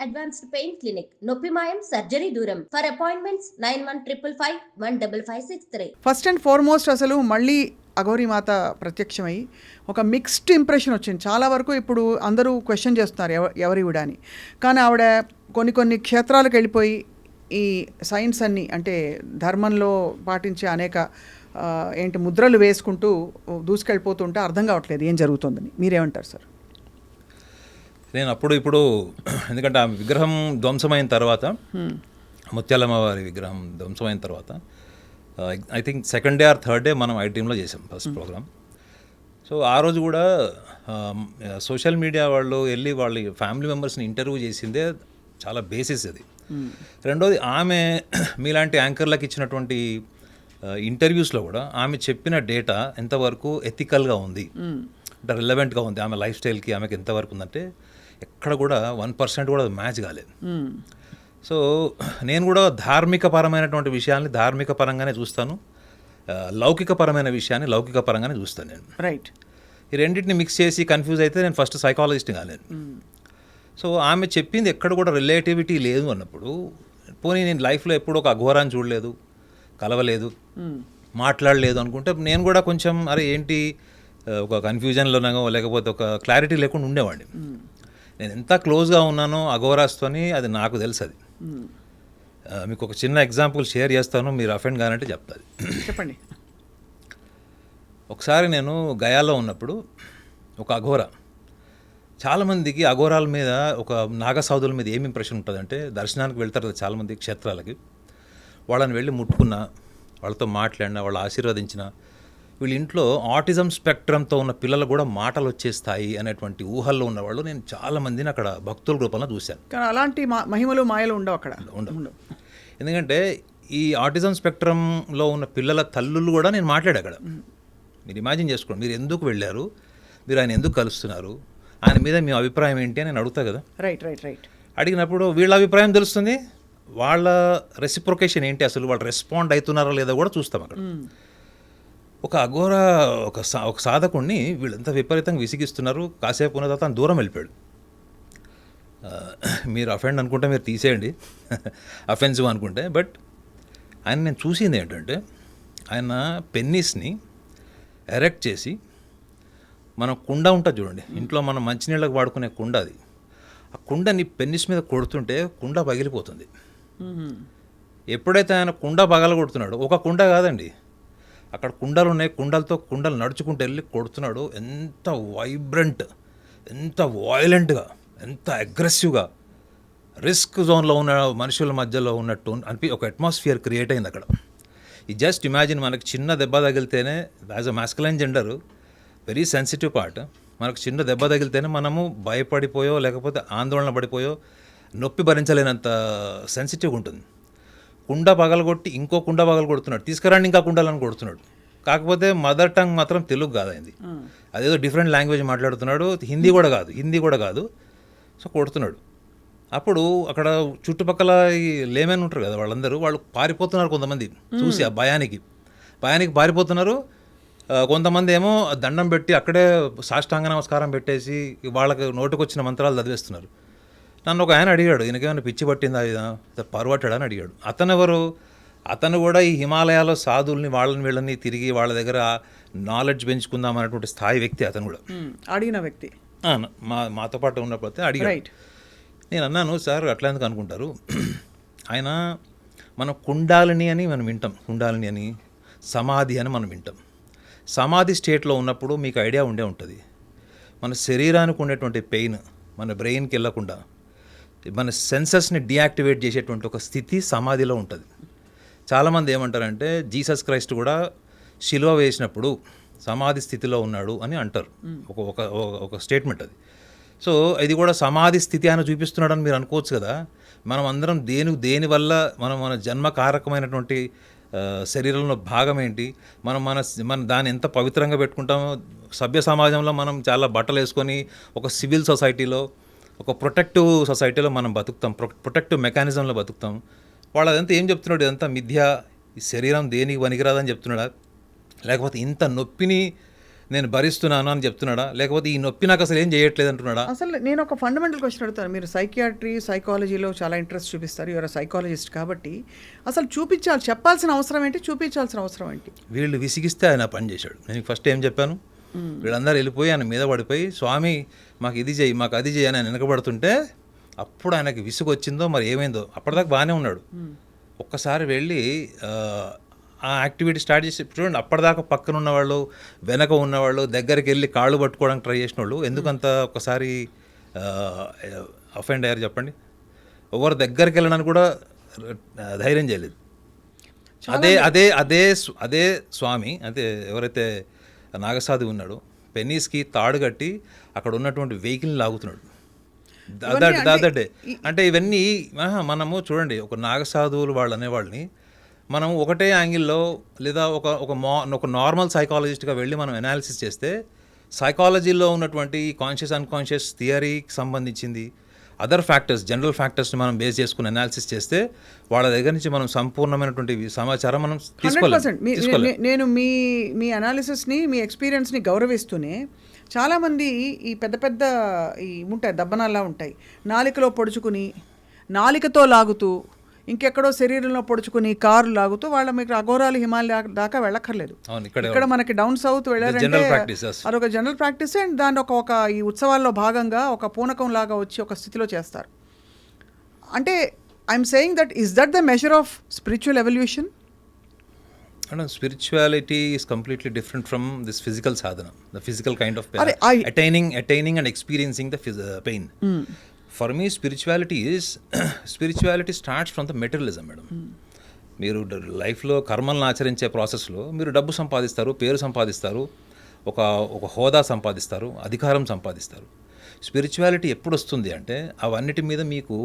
Advanced pain clinic. నొప్పి మాయం, surgery దూరం. For appointments 9155515563. First and foremost అసలు మళ్ళీ అఘోరీమాత ప్రత్యక్షమై ఒక మిక్స్డ్ ఇంప్రెషన్ వచ్చింది. చాలా వరకు ఇప్పుడు అందరూ క్వశ్చన్ చేస్తున్నారు ఎవరివిడ అని. కానీ ఆవిడ కొన్ని క్షేత్రాలకు వెళ్ళిపోయి ఈ సైన్స్ అన్ని అంటే ధర్మంలో పాటించే అనేక ముద్రలు వేసుకుంటూ దూసుకెళ్ళిపోతుంటే అర్థం కావట్లేదు ఏం జరుగుతుందని. మీరేమంటారు సార్? నేను ఇప్పుడు ఎందుకంటే ఆ విగ్రహం ధ్వంసమైన తర్వాత, ముత్యాలమ్మ వారి విగ్రహం ధ్వంసమైన తర్వాత I think second day or third day మనం ఐటీఎంలో చేసాం ఫస్ట్ ప్రోగ్రామ్. సో ఆ రోజు కూడా సోషల్ మీడియా వాళ్ళు వెళ్ళి వాళ్ళ ఫ్యామిలీ మెంబర్స్ని ఇంటర్వ్యూ చేసిందే చాలా బేసిస్ అది. రెండోది ఆమె మీలాంటి యాంకర్లకు ఇచ్చినటువంటి ఇంటర్వ్యూస్లో కూడా ఆమె చెప్పిన డేటా ఎంతవరకు ఎథికల్గా ఉంది, అంటే రిలవెంట్గా ఉంది, ఆమె లైఫ్ స్టైల్కి ఆమెకి ఎంతవరకు ఉందంటే ఎక్కడ కూడా 1% కూడా మ్యాచ్ కాలేదు. సో నేను కూడా ధార్మిక పరమైనటువంటి విషయాల్ని ధార్మిక పరంగానే చూస్తాను, లౌకిక పరమైన విషయాన్ని లౌకిక పరంగానే చూస్తాను నేను. రైట్. ఈ రెండింటిని మిక్స్ చేసి కన్ఫ్యూజ్ అయితే నేను ఫస్ట్ సైకాలజిస్ట్ కాలేను. సో ఆమె చెప్పింది ఎక్కడ కూడా రిలేటివిటీ లేదు అన్నప్పుడు, పోనీ నేను లైఫ్లో ఎప్పుడు ఒక అఘోరాన్ని చూడలేదు, కలవలేదు, మాట్లాడలేదు అనుకుంటే నేను కూడా కొంచెం అరే ఏంటి ఒక కన్ఫ్యూజన్లోనో లేకపోతే ఒక క్లారిటీ లేకుండా ఉండేవాడిని. నేను ఎంత క్లోజ్గా ఉన్నానో అఘోరాస్తోని అది నాకు తెలుసు. అది మీకు ఒక చిన్న ఎగ్జాంపుల్ షేర్ చేస్తాను, మీరు అఫెండ్ కానంటే చెప్తాది. చెప్పండి. ఒకసారి నేను గయాలో ఉన్నప్పుడు ఒక అఘోర, చాలామందికి అఘోరాల మీద ఒక నాగసాధుల మీద ఏం ఇంప్రెషన్ ఉంటుందంటే దర్శనానికి వెళ్తారు కదా చాలామంది క్షేత్రాలకి, వాళ్ళని వెళ్ళి ముట్టుకున్నా, వాళ్ళతో మాట్లాడినా, వాళ్ళు ఆశీర్వదించిన, వీళ్ళ ఇంట్లో ఆటిజం స్పెక్ట్రమ్తో ఉన్న పిల్లలు కూడా మాటలు వచ్చేస్తాయి అనేటువంటి ఊహల్లో ఉన్నవాళ్ళు నేను చాలామందిని అక్కడ భక్తుల రూపంలో చూశాను. కానీ అలాంటి మహిమలు మాయలు ఉండవు అక్కడ. ఉండవు. ఎందుకంటే ఈ ఆటిజం స్పెక్ట్రంలో ఉన్న పిల్లల తల్లులు కూడా నేను మాట్లాడా అక్కడ. మీరు ఇమాజిన్ చేసుకోండి, మీరు ఎందుకు వెళ్ళారు, మీరు ఆయన ఎందుకు కలుస్తున్నారు, ఆయన మీద మీ అభిప్రాయం ఏంటి అని నేను అడుగుతా కదా. Right right right. అడిగినప్పుడు వీళ్ళ అభిప్రాయం తెలుస్తుంది, వాళ్ళ రెసిప్రొకేషన్ ఏంటి, అసలు వాళ్ళు రెస్పాండ్ అవుతున్నారో లేదో కూడా చూస్తాం అక్కడ. ఒక అఘోర ఒక సాధకుడిని వీళ్ళంతా విపరీతంగా విసిగిస్తున్నారు. కాసేపు ఉన్న తర్వాత దూరం వెళ్ళిపోయాడు. మీరు అఫెండ్ అనుకుంటే మీరు తీసేయండి, అఫెన్సివ్ అనుకుంటే. బట్ ఆయన నేను చూసింది ఏంటంటే ఆయన పెన్నిస్ని ఎరెక్ట్ చేసి, మనం కుండ ఉంటుంది చూడండి ఇంట్లో, మనం మంచినీళ్ళకి వాడుకునే కుండ, అది ఆ కుండని పెన్నిస్ మీద కొడుతుంటే కుండ పగిలిపోతుంది. ఎప్పుడైతే ఆయన కుండ పగల కొడుతున్నాడు, ఒక కుండ కాదండి, అక్కడ కుండలు ఉన్నాయి, కుండలు నడుచుకుంటూ వెళ్ళి కొడుతున్నాడు. ఎంత వైబ్రెంట్, ఎంత వాయిలెంట్గా, ఎంత అగ్రెసివ్గా, రిస్క్ జోన్లో ఉన్న మనుషుల మధ్యలో ఉన్నట్టు ఒక అట్మాస్ఫియర్ క్రియేట్ అయింది అక్కడ. ఈ జస్ట్ ఇమాజిన్, మనకు చిన్న దెబ్బ తగిలితేనే, as a masculine gender very sensitive part, మనకు చిన్న దెబ్బ తగిలితేనే మనము భయపడిపోయో లేకపోతే ఆందోళన పడిపోయో నొప్పి భరించలేనంత సెన్సిటివ్గా ఉంటుంది. కుండ పగలగొట్టి ఇంకో కుండ పగలగొడుతున్నాడు, తీసుకురండి ఇంకా కుండలను కొడుతున్నాడు. కాకపోతే మదర్ టంగ్ మాత్రం తెలుగు కాదు అయింది, అదేదో డిఫరెంట్ లాంగ్వేజ్ మాట్లాడుతున్నాడు, హిందీ కూడా కాదు. సో కొడుతున్నాడు. అప్పుడు అక్కడ చుట్టుపక్కల ఈ లేమెన్ ఉంటారు కదా, వాళ్ళు పారిపోతున్నారు. కొంతమంది చూసి ఆ భయానికి పారిపోతున్నారు. కొంతమంది ఏమో దండం పెట్టి అక్కడే సాష్టాంగ నమస్కారం పెట్టేసి వాళ్ళకి నోటికొచ్చిన మంత్రాలు చదివేస్తున్నారు. నన్ను ఒక ఆయన అడిగాడు, ఈయనకేమైనా పిచ్చి పట్టిందా, పరువట్టాడా అని అడిగాడు. అతను కూడా ఈ హిమాలయాలో సాధుల్ని వాళ్ళని వీళ్ళని తిరిగి వాళ్ళ దగ్గర నాలెడ్జ్ పెంచుకుందాం అనేటువంటి స్థాయి వ్యక్తి అతను కూడా. అడిగిన వ్యక్తి మాతో పాటు ఉన్నప్పుడు అడిగాడు. నేను అన్నాను, సార్ అట్లా ఎందుకు అనుకుంటారు, ఆయన మనం కుండాలిని అని మనం వింటాం, కుండాలిని అని, సమాధి అని మనం వింటాం. సమాధి స్టేట్లో ఉన్నప్పుడు మీకు ఐడియా ఉండే ఉంటుంది, మన శరీరానికి ఉండేటువంటి పెయిన్ మన బ్రెయిన్కి వెళ్ళకుండా మన సెన్సెస్ని డియాక్టివేట్ చేసేటువంటి ఒక స్థితి సమాధిలో ఉంటుంది. చాలామంది ఏమంటారంటే జీసస్ క్రైస్ట్ కూడా శిలువ వేసినప్పుడు సమాధి స్థితిలో ఉన్నాడు అని అంటారు, ఒక స్టేట్మెంట్ అది. సో ఇది కూడా సమాధి స్థితి అని చూపిస్తున్నాడు అని మీరు అనుకోవచ్చు కదా. మనం అందరం దేనివల్ల మన జన్మకారకమైనటువంటి శరీరంలో భాగం ఏంటి, మన దాన్ని ఎంత పవిత్రంగా పెట్టుకుంటామో. సభ్య సమాజంలో మనం చాలా బట్టలు వేసుకొని ఒక సివిల్ సొసైటీలో, ఒక ప్రొటెక్టివ్ సొసైటీలో మనం బతుకుతాం, ప్రొటెక్టివ్ మెకానిజంలో బతుకుతాం. వాళ్ళు అదంతా ఏం చెప్తున్నాడు, ఇదంతా మిథ్య, ఈ శరీరం దేనికి పనికిరాదని చెప్తున్నాడా, లేకపోతే ఇంత నొప్పిని నేను భరిస్తున్నాను అని చెప్తున్నాడా, లేకపోతే ఈ నొప్పి నాకు అసలు ఏం చేయట్లేదు అంటున్నాడా? అసలు నేను ఒక ఫండమెంటల్ క్వశ్చన్ అడుగుతాను. మీరు సైకియాట్రీ సైకాలజీలో చాలా ఇంట్రెస్ట్ చూపిస్తారు, యువర్ సైకాలజిస్ట్ కాబట్టి అసలు చెప్పాల్సిన అవసరం ఏంటి, చూపించాల్సిన అవసరం ఏంటి? వీళ్ళు విసిగిస్తే ఆయన పని చేశాడు. నేను ఫస్ట్ ఏం చెప్పాను, వీళ్ళందరూ వెళ్ళిపోయి ఆయన మీద పడిపోయి స్వామి మాకు ఇది చేయి మాకు అది చేయి అని ఆయన వెనకబడుతుంటే అప్పుడు ఆయనకి విసుగు వచ్చిందో మరి ఏమైందో. అప్పటిదాకా బాగానే ఉన్నాడు. ఒక్కసారి వెళ్ళి ఆ యాక్టివిటీ స్టార్ట్ చేసి చూడండి, అప్పటిదాకా పక్కన ఉన్నవాళ్ళు వెనక ఉన్నవాళ్ళు దగ్గరికి వెళ్ళి కాళ్ళు పట్టుకోవడానికి ట్రై చేసిన వాళ్ళు ఎందుకంత ఒకసారి అఫెండ్ అయ్యారు చెప్పండి? ఎవరు దగ్గరికి వెళ్ళడానికి కూడా ధైర్యం చేయలేదు. అదే అదే అదే అదే స్వామి అదే ఎవరైతే నాగసాధు ఉన్నాడో పెన్నీస్కి తాడు కట్టి అక్కడ ఉన్నటువంటి వెహికల్ని లాగుతున్నాడు. దాదడే అంటే ఇవన్నీ మనము చూడండి, ఒక నాగసాధువులు వాళ్ళు అనేవాళ్ళని మనం ఒకటే యాంగిల్లో లేదా ఒక నార్మల్ సైకాలజిస్ట్గా వెళ్ళి మనం అనాలిసిస్ చేస్తే సైకాలజీలో ఉన్నటువంటి కాన్షియస్ అన్కాన్షియస్ థియరీకి సంబంధించింది అదర్ ఫ్యాక్టర్స్ జనరల్ ఫ్యాక్టర్స్ని మనం బేస్ చేసుకుని అనాలిసిస్ చేస్తే వాళ్ళ దగ్గర నుంచి మనం సంపూర్ణమైనటువంటి సమాచారం మనం తీసుకోవాలి. నేను మీ అనాలిసిస్ని మీ ఎక్స్పీరియన్స్ని గౌరవిస్తూనే చాలామంది ఈ పెద్ద పెద్ద ఈ ఉంటాయి దబ్బనాల్లా ఉంటాయి, నాలికలో పొడుచుకుని నాలికతో లాగుతూ ఇంకెక్కడో శరీరంలో పొడుచుకుని కారు లాగుతూ వాళ్ళ మీకు అఘోరాలు హిమాలయ దాకా వెళ్ళక్కర్లేదు. ఇక్కడ మనకి డౌన్ సౌత్ వెళ్ళారంటే అదొక జనరల్ ప్రాక్టీస్. అండ్ దాన్ని ఒక ఈ ఉత్సవాల్లో భాగంగా ఒక పూనకం లాగా వచ్చి ఒక స్థితిలో చేస్తారు. అంటే I'm saying that is that the measure of spiritual evolution? Spirituality is completely different from this physical sadhana, the physical kind of attaining and experiencing the pain. For me, spirituality starts from the materialism, madam. మీరు లైఫ్లో కర్మలను ఆచరించే ప్రాసెస్లో మీరు డబ్బు సంపాదిస్తారు, పేరు సంపాదిస్తారు, ఒక హోదా సంపాదిస్తారు, అధికారం సంపాదిస్తారు. స్పిరిచువాలిటీ ఎప్పుడు వస్తుంది అంటే అవన్నిటి మీద మీకు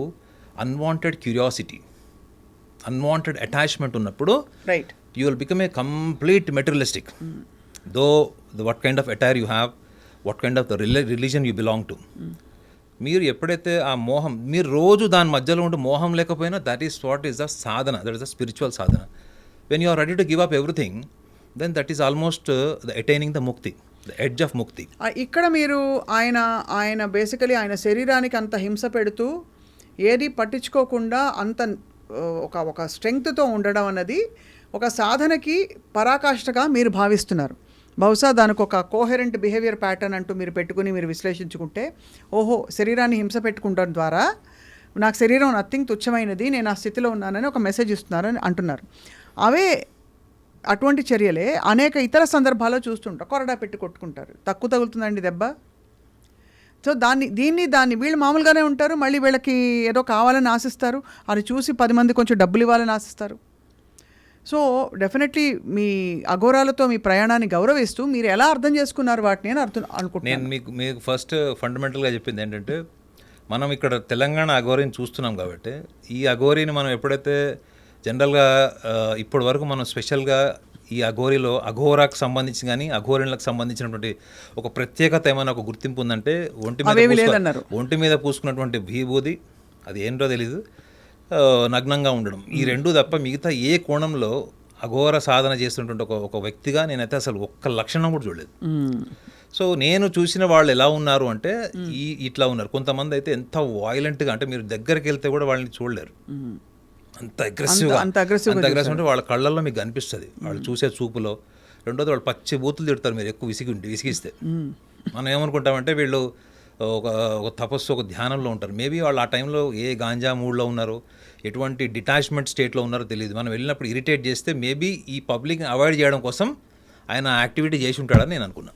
అన్వాంటెడ్ క్యూరియాసిటీ, అన్వాంటెడ్ అటాచ్మెంట్ ఉన్నప్పుడు right you will become a complete materialistic. Though what kind of attire you have, what kind of the religion you belong to. మీరు ఎప్పుడైతే ఆ మోహం మీరు రోజు దాని మధ్యలో ఉండి మోహం లేకపోయినా that is what is the sadhana, that is the spiritual sadhana. When you are ready to give up everything then that is almost the attaining the mukti, the edge of mukti. ఇక్కడ మీరు ఆయన బేసికలీ ఆయన శరీరానికి అంత హింస పెడుతూ ఏది పట్టించుకోకుండా అంత ఒక స్ట్రెంగ్త్తో ఉండడం అన్నది ఒక సాధనకి పరాకాష్ఠగా మీరు భావిస్తున్నారు. బహుశా దానికి ఒక కోహెరెంట్ బిహేవియర్ ప్యాటర్న్ అంటూ మీరు పెట్టుకుని మీరు విశ్లేషించుకుంటే, ఓహో శరీరాన్ని హింస పెట్టుకుంటాం ద్వారా నాకు శరీరం నథింగ్ తుచ్చమైనది, నేను ఆ స్థితిలో ఉన్నానని ఒక మెసేజ్ ఇస్తున్నారని అంటున్నారు. అటువంటి చర్యలే అనేక ఇతర సందర్భాల్లో చూస్తుంటారు. కొరడా పెట్టి కొట్టుకుంటారు, తక్కువ తగులుతుందండి దెబ్బ. సో దాన్ని వీళ్ళు మామూలుగానే ఉంటారు, మళ్ళీ వీళ్ళకి ఏదో కావాలని ఆశిస్తారు, అది చూసి 10 మంది కొంచెం డబ్బులు ఇవ్వాలని ఆశిస్తారు. సో డెఫినెట్లీ మీ అఘోరాలతో మీ ప్రయాణాన్ని గౌరవిస్తూ మీరు ఎలా అర్థం చేసుకున్నారు వాటిని అని అనుకుంటున్నాను. నేను మీకు ఫస్ట్ ఫండమెంటల్గా చెప్పింది ఏంటంటే, మనం ఇక్కడ తెలంగాణ అఘోరిని చూస్తున్నాం కాబట్టి ఈ అఘోరిని మనం ఎప్పుడైతే జనరల్గా ఇప్పటి వరకు మనం స్పెషల్గా ఈ అఘోరిలో అఘోరాకు సంబంధించి కానీ అఘోరిలకు సంబంధించినటువంటి ఒక ప్రత్యేకత ఏమైనా ఒక గుర్తింపు ఉందంటే ఒంటి మీద పూసుకున్నటువంటి విభూది, అది ఏంటో తెలీదు, నగ్నంగా ఉండడం, ఈ రెండు తప్ప మిగతా ఏ కోణంలో అఘోర సాధన చేస్తున్నటువంటి ఒక వ్యక్తిగా నేనైతే అసలు ఒక్క లక్షణం కూడా చూడలేదు. సో నేను చూసిన వాళ్ళు ఎలా ఉన్నారు అంటే ఇట్లా ఉన్నారు. కొంతమంది అయితే ఎంత వాయిలెంట్గా అంటే మీరు దగ్గరికి వెళ్తే కూడా వాళ్ళని చూడలేరు, అంత అగ్రెసివ్గా అంటే వాళ్ళ కళ్ళల్లో మీకు కనిపిస్తుంది, వాళ్ళు చూసే చూపులో. రెండోది వాళ్ళు పచ్చి బూతులు తిడతారు మీరు ఎక్కువ విసిగిస్తే. మనం ఏమనుకుంటామంటే వీళ్ళు ఒక తపస్సు, ఒక ధ్యానంలో ఉంటారు. మేబీ వాళ్ళు ఆ టైంలో ఏ గాంజా మూడ్లో ఉన్నారో, ఎటువంటి డిటాచ్మెంట్ స్టేట్లో ఉన్నారో తెలియదు. మనం వెళ్ళినప్పుడు ఇరిటేట్ చేస్తే మేబీ ఈ పబ్లిక్ని అవాయిడ్ చేయడం కోసం ఆయన యాక్టివిటీ చేసి ఉంటాడని నేను అనుకున్నా.